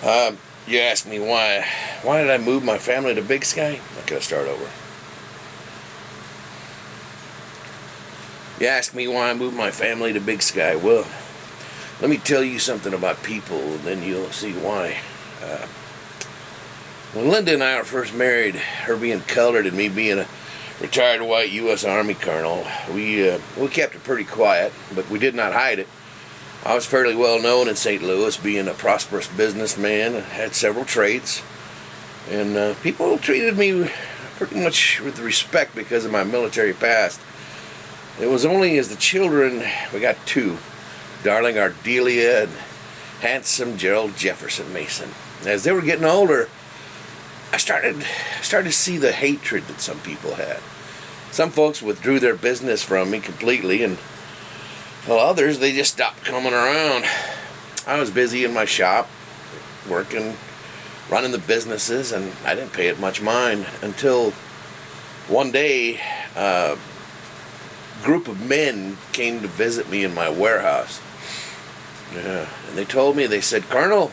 You asked me why. Why did I move my family to Big Sky? I gotta start over. You asked me why I moved my family to Big Sky. Well, let me tell you something about people, and then you'll see why. When Linda and I were first married, her being colored and me being a retired white U.S. Army colonel, we kept it pretty quiet, but we did not hide it. I was fairly well known in St. Louis, being a prosperous businessman, had several trades, and people treated me pretty much with respect because of my military past. It was only as the children, we got two, darling Ardelia and handsome Gerald Jefferson Mason. As they were getting older, I started to see the hatred that some people had. Some folks withdrew their business from me completely, and well, others, they just stopped coming around. I was busy in my shop, working, running the businesses, and I didn't pay it much mind until one day, a group of men came to visit me in my warehouse. Yeah, and they told me, they said, "Colonel,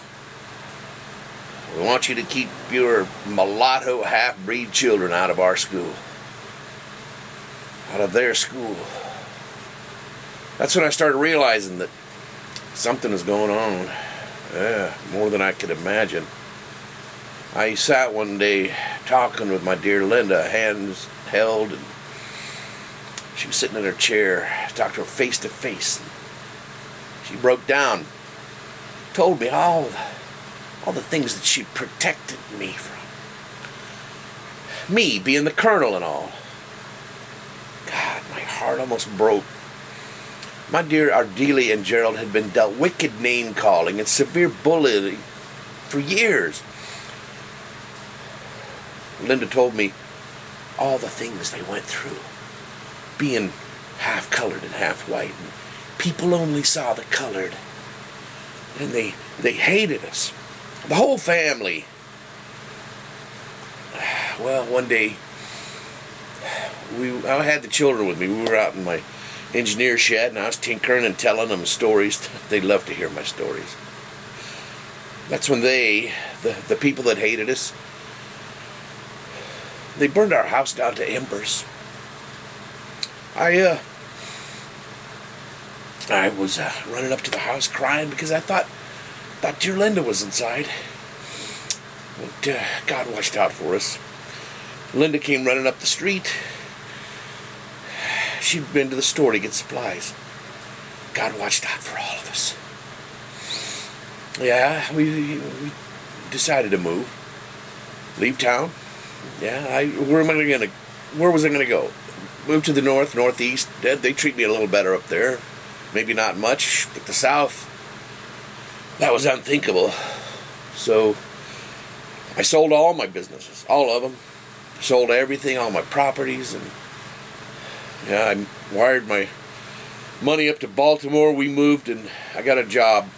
we want you to keep your mulatto half-breed children out of our school." Out of their school. That's when I started realizing that something is going on. Yeah, more than I could imagine. I sat one day talking with my dear Linda, hands held, and she was sitting in her chair. I talked to her face to face. She broke down, told me all the things that she protected me from. Me being the colonel and all. God, my heart almost broke. My dear Ardelia and Gerald had been dealt wicked name-calling and severe bullying for years. Linda told me all the things they went through, being half-colored and half-white. And people only saw the colored, and they hated us. The whole family. Well, one day, I had the children with me. We were out in my engineer shed, and I was tinkering and telling them stories. They love to hear my stories. That's when the people that hated us, they burned our house down to embers. I was running up to the house crying because I thought dear Linda was inside. But God watched out for us. Linda came running up the street. She'd been to the store to get supplies. God watched out for all of us. Yeah, we decided to move. Leave town. Yeah, where was I gonna go? Move to the northeast. They treat me a little better up there. Maybe not much, but the south, that was unthinkable. So I sold all my businesses, all of them. Sold everything, all my properties, and yeah, I wired my money up to Baltimore. We moved, and I got a job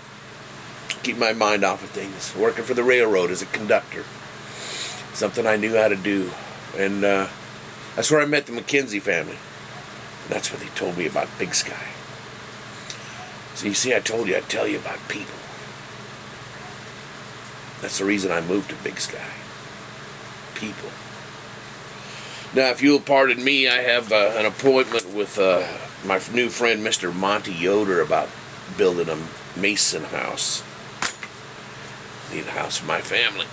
to keep my mind off of things, working for the railroad as a conductor. Something I knew how to do. And that's where I met the McKenzie family. And that's where they told me about Big Sky. So you see, I told you I'd tell you about people. That's the reason I moved to Big Sky. People. Now, if you'll pardon me, I have an appointment with my new friend, Mr. Monty Yoder, about building a Mason house. Need a house for my family.